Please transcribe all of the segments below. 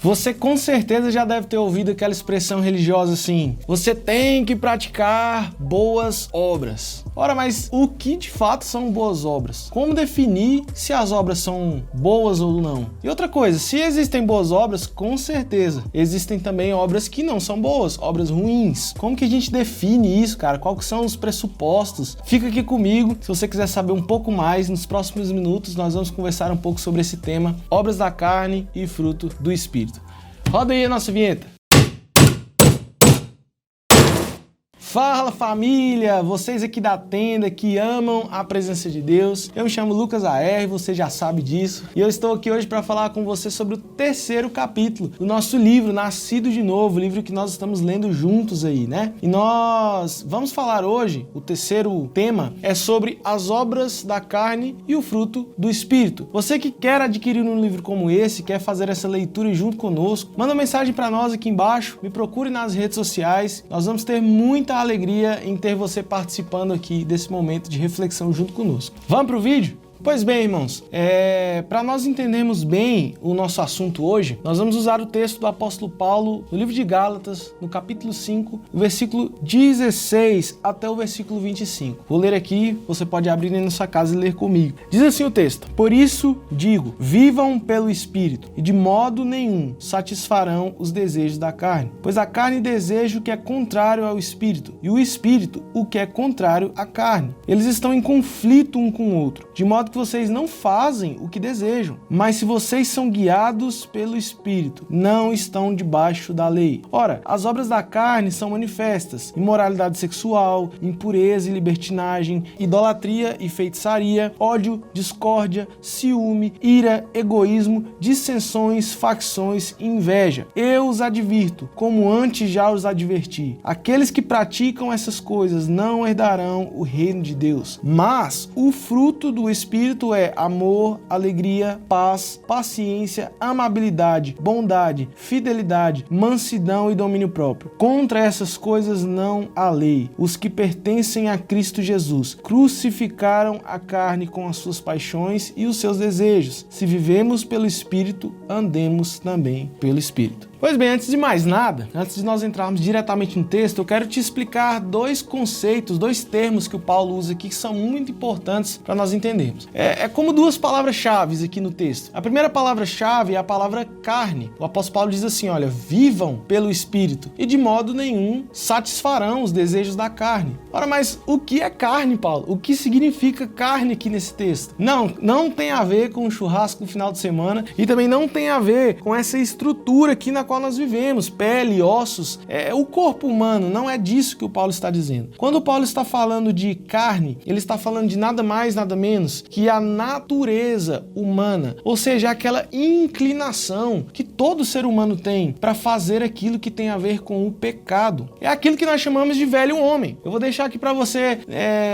Você com certeza já deve ter ouvido aquela expressão religiosa assim: você tem que praticar boas obras. Ora, mas o que de fato são boas obras? Como definir se as obras são boas ou não? E outra coisa, se existem boas obras, com certeza existem também obras que não são boas, obras ruins. Como que a gente define isso, cara? Quais são os pressupostos? Fica aqui comigo, se você quiser saber um pouco mais. Nos próximos minutos nós vamos conversar um pouco sobre esse tema, obras da carne e fruto do Espírito. Roda aí a nossa vinheta. Fala família, vocês aqui da tenda que amam a presença de Deus. Eu me chamo Lucas AR, você já sabe disso. E eu estou aqui hoje para falar com você sobre o terceiro capítulo do nosso livro, Nascido de Novo, o livro que nós estamos lendo juntos aí, né? E nós vamos falar hoje, o terceiro tema é sobre as obras da carne e o fruto do Espírito. Você que quer adquirir um livro como esse, quer fazer essa leitura junto conosco, manda uma mensagem para nós aqui embaixo, me procure nas redes sociais, nós vamos ter muita alegria em ter você participando aqui desse momento de reflexão junto conosco. Vamos pro vídeo? Pois bem, irmãos, para nós entendermos bem o nosso assunto hoje, nós vamos usar o texto do apóstolo Paulo no livro de Gálatas, no capítulo 5, o versículo 16 até o versículo 25. Vou ler aqui, você pode abrir na sua casa e ler comigo. Diz assim o texto: por isso digo, vivam pelo Espírito, e de modo nenhum satisfarão os desejos da carne. Pois a carne deseja o que é contrário ao Espírito, e o Espírito o que é contrário à carne. Eles estão em conflito um com o outro, de modo que vocês não fazem o que desejam. Mas se vocês são guiados pelo Espírito, não estão debaixo da lei. Ora, as obras da carne são manifestas: imoralidade sexual, impureza e libertinagem, idolatria e feitiçaria, ódio, discórdia, ciúme, ira, egoísmo, dissensões, facções e inveja. Eu os advirto, como antes já os adverti. Aqueles que praticam essas coisas não herdarão o reino de Deus. Mas o fruto do Espírito é amor, alegria, paz, paciência, amabilidade, bondade, fidelidade, mansidão e domínio próprio. Contra essas coisas não há lei. Os que pertencem a Cristo Jesus crucificaram a carne com as suas paixões e os seus desejos. Se vivemos pelo Espírito, andemos também pelo Espírito. Pois bem, antes de mais nada, antes de nós entrarmos diretamente no texto, eu quero te explicar dois conceitos, dois termos que o Paulo usa aqui que são muito importantes para nós entendermos. É como duas palavras-chave aqui no texto. A primeira palavra-chave é a palavra carne. O apóstolo Paulo diz assim, olha, vivam pelo Espírito e de modo nenhum satisfarão os desejos da carne. Ora, mas o que é carne, Paulo? O que significa carne aqui nesse texto? Não tem a ver com o churrasco no final de semana e também não tem a ver com essa estrutura aqui na qual nós vivemos, pele, ossos, o corpo humano. Não é disso que o Paulo está dizendo. Quando o Paulo está falando de carne, ele está falando de nada mais, nada menos que a natureza humana, ou seja, aquela inclinação que todo ser humano tem para fazer aquilo que tem a ver com o pecado. É aquilo que nós chamamos de velho homem. Eu vou deixar aqui para você,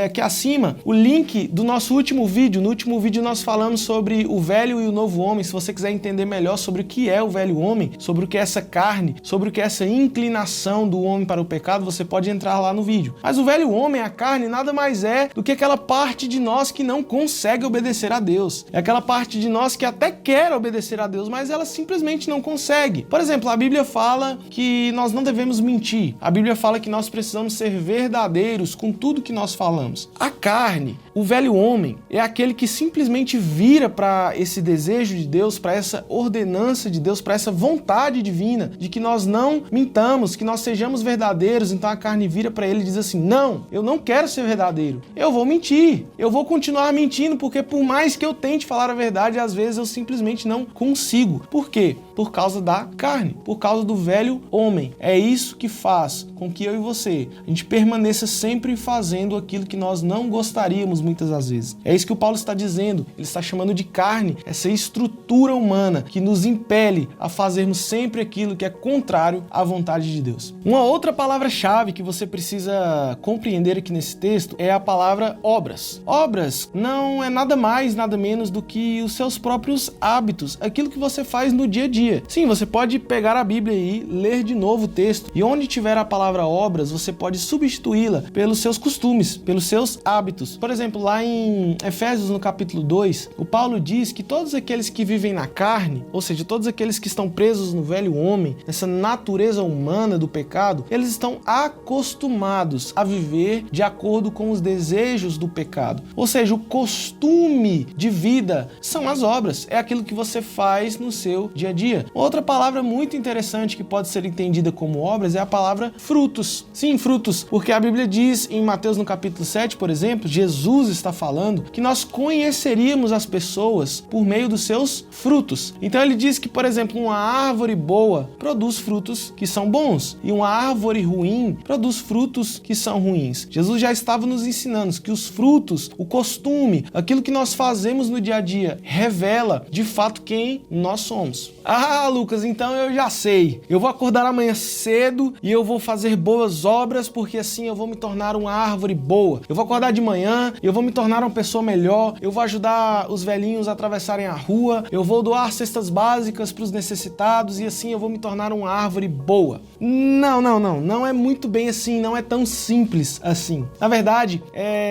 aqui acima, o link do nosso último vídeo. No último vídeo nós falamos sobre o velho e o novo homem. Se você quiser entender melhor sobre o que é o velho homem, sobre o que é essa carne, sobre o que é essa inclinação do homem para o pecado, você pode entrar lá no vídeo. Mas o velho homem, a carne, nada mais é do que aquela parte de nós que não consegue obedecer a Deus. É aquela parte de nós que até quer obedecer a Deus, mas ela simplesmente não consegue. Por exemplo, a Bíblia fala que nós não devemos mentir. A Bíblia fala que nós precisamos ser verdadeiros com tudo que nós falamos. A carne, o velho homem, é aquele que simplesmente vira para esse desejo de Deus, para essa ordenança de Deus, para essa vontade divina de que nós não mintamos, que nós sejamos verdadeiros. Então a carne vira para ele e diz assim, não, eu não quero ser verdadeiro, eu vou mentir, eu vou continuar mentindo, porque por mais que eu tente falar a verdade, às vezes eu simplesmente não consigo. Por quê? Por causa da carne, por causa do velho homem. É isso que faz com que eu e você, a gente permaneça sempre fazendo aquilo que nós não gostaríamos muitas das vezes. É isso que o Paulo está dizendo. Ele está chamando de carne essa estrutura humana que nos impele a fazermos sempre aquilo que é contrário à vontade de Deus. Uma outra palavra-chave que você precisa compreender aqui nesse texto é a palavra obras. Obras não é nada mais, nada menos do que os seus próprios hábitos, aquilo que você faz no dia a dia. Sim, você pode pegar a Bíblia e ler de novo o texto, e onde tiver a palavra obras, você pode substituí-la pelos seus costumes, pelos seus hábitos. Por exemplo, lá em Efésios, no capítulo 2, o Paulo diz que todos aqueles que vivem na carne, ou seja, todos aqueles que estão presos no velho homem, nessa natureza humana do pecado, eles estão acostumados a viver de acordo com os desejos do pecado. Ou seja, o costume de vida são as obras, é aquilo que você faz no seu dia a dia. Outra palavra muito interessante que pode ser entendida como obras é a palavra frutos. Sim, frutos, porque a Bíblia diz em Mateus no capítulo 7, por exemplo, Jesus está falando que nós conheceríamos as pessoas por meio dos seus frutos. Então ele diz que, por exemplo, uma árvore boa produz frutos que são bons e uma árvore ruim produz frutos que são ruins. Jesus já estava nos ensinando que os frutos, o costume, aquilo que nós fazemos no dia a dia revela de fato quem nós somos. Ah, Lucas, então eu já sei. Eu vou acordar amanhã cedo e eu vou fazer boas obras porque assim eu vou me tornar uma árvore boa. Eu vou acordar de manhã e eu vou me tornar uma pessoa melhor. Eu vou ajudar os velhinhos a atravessarem a rua. Eu vou doar cestas básicas para os necessitados e assim eu vou me tornar uma árvore boa. Não é muito bem assim, não é tão simples assim. Na verdade,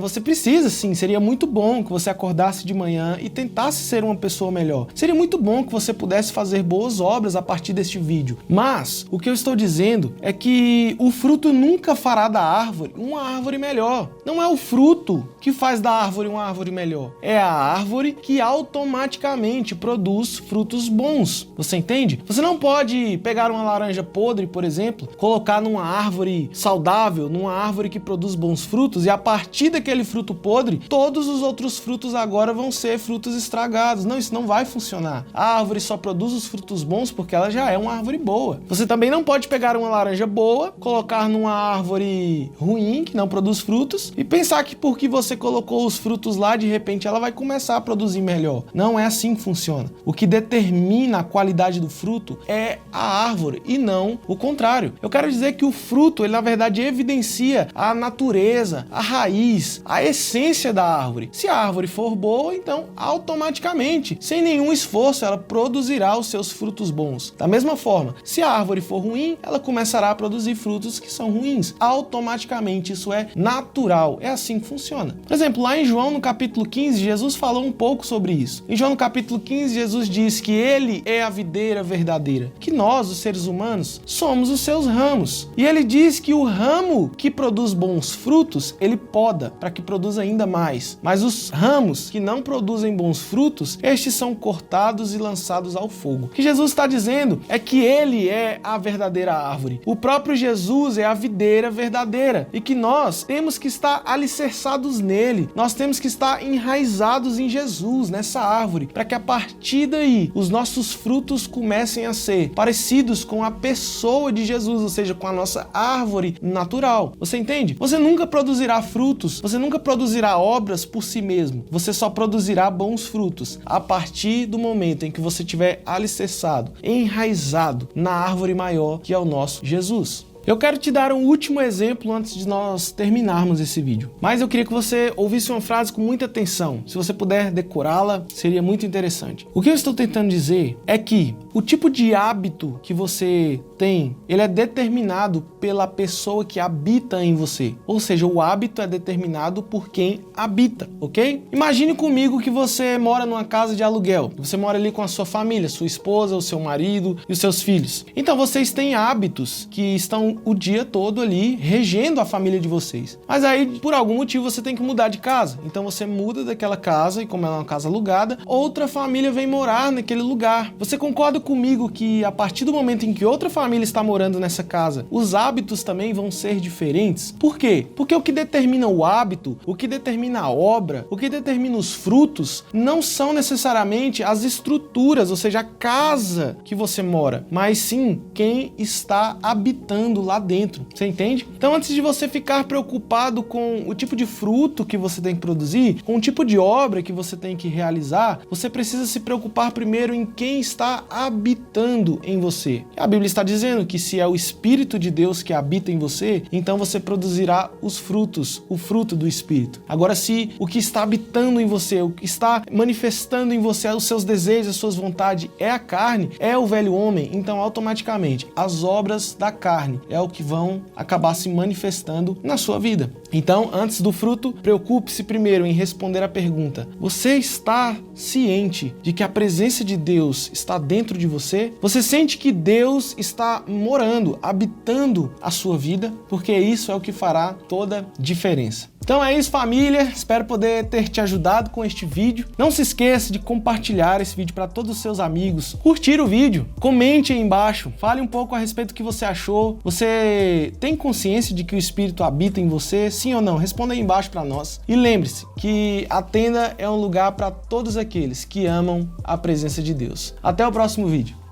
você precisa sim, seria muito bom que você acordasse de manhã e tentasse ser uma pessoa melhor. Seria muito bom que você pudesse fazer boas obras a partir deste vídeo. Mas o que eu estou dizendo é que o fruto nunca fará da árvore uma árvore melhor. Não é o fruto que faz da árvore uma árvore melhor. É a árvore que automaticamente produz frutos bons. Você entende? Você não pode pegar uma laranja podre, por exemplo, colocar numa árvore saudável, numa árvore que produz bons frutos, e a partir daquele fruto podre, todos os outros frutos agora vão ser frutos estragados. Não, isso não vai funcionar. A árvore só produz os frutos bons porque ela já é uma árvore boa. Você também não pode pegar uma laranja boa, colocar numa árvore ruim, que não produz frutos, e pensar que porque você colocou os frutos lá, de repente ela vai começar a produzir melhor. Não é assim que funciona. O que determina a qualidade do fruto é a árvore e não o contrário. Eu quero dizer que o fruto, ele na verdade evidencia a natureza, a raiz, a essência da árvore. Se a árvore for boa, então automaticamente, sem nenhum esforço, ela produzirá os seus frutos bons. Da mesma forma, se a árvore for ruim, ela começará a produzir frutos que são ruins. Automaticamente, isso é natural. É assim que funciona. Por exemplo, lá em João, no capítulo 15, Jesus falou um pouco sobre isso. Em João, no capítulo 15, Jesus diz que ele é a videira verdadeira, que nós, os seres humanos, somos os seus ramos. E ele diz que o ramo que produz bons frutos, ele poda para que produza ainda mais. Mas os ramos que não produzem bons frutos, estes são cortados e lançados ao fogo. O que Jesus está dizendo é que ele é a verdadeira árvore. O próprio Jesus é a videira verdadeira e que nós temos que estar alicerçados nele. Nós temos que estar enraizados em Jesus, nessa árvore, para que a partir daí os nossos frutos comecem a ser parecidos com a pessoa de Jesus, ou seja, com a nossa árvore natural. Você entende? Você nunca produzirá frutos, você nunca produzirá obras por si mesmo. Você só produzirá bons frutos a partir do momento em que você estiver alicerçado, enraizado na árvore maior que é o nosso Jesus. Eu quero te dar um último exemplo antes de nós terminarmos esse vídeo. Mas eu queria que você ouvisse uma frase com muita atenção. Se você puder decorá-la, seria muito interessante. O que eu estou tentando dizer é que o tipo de hábito que você tem, ele é determinado pela pessoa que habita em você. Ou seja, o hábito é determinado por quem habita, ok? Imagine comigo que você mora numa casa de aluguel. Você mora ali com a sua família, sua esposa, o seu marido e os seus filhos. Então vocês têm hábitos que estão o dia todo ali regendo a família de vocês. Mas aí, por algum motivo, você tem que mudar de casa. Então você muda daquela casa e, como é uma casa alugada, outra família vem morar naquele lugar. Você concorda comigo que a partir do momento em que outra família está morando nessa casa, os hábitos também vão ser diferentes? Por quê? Porque o que determina o hábito, o que determina a obra, o que determina os frutos, não são necessariamente as estruturas, ou seja, a casa que você mora, mas sim quem está habitando lá dentro. Você entende? Então, antes de você ficar preocupado com o tipo de fruto que você tem que produzir, com o tipo de obra que você tem que realizar, você precisa se preocupar primeiro em quem está habitando habitando em você. A Bíblia está dizendo que se é o Espírito de Deus que habita em você, então você produzirá os frutos, o fruto do Espírito. Agora, se o que está habitando em você, o que está manifestando em você, os seus desejos, as suas vontades, é a carne, é o velho homem, então automaticamente as obras da carne é o que vão acabar se manifestando na sua vida. Então, antes do fruto, preocupe-se primeiro em responder a pergunta: você está ciente de que a presença de Deus está dentro de você? Você sente que Deus está morando, habitando a sua vida? Porque isso é o que fará toda a diferença. Então é isso, família. Espero poder ter te ajudado com este vídeo. Não se esqueça de compartilhar esse vídeo para todos os seus amigos, curtir o vídeo, comente aí embaixo, fale um pouco a respeito do que você achou. Você tem consciência de que o Espírito habita em você? Sim ou não? Responda aí embaixo para nós. E lembre-se que a tenda é um lugar para todos aqueles que amam a presença de Deus. Até o próximo vídeo.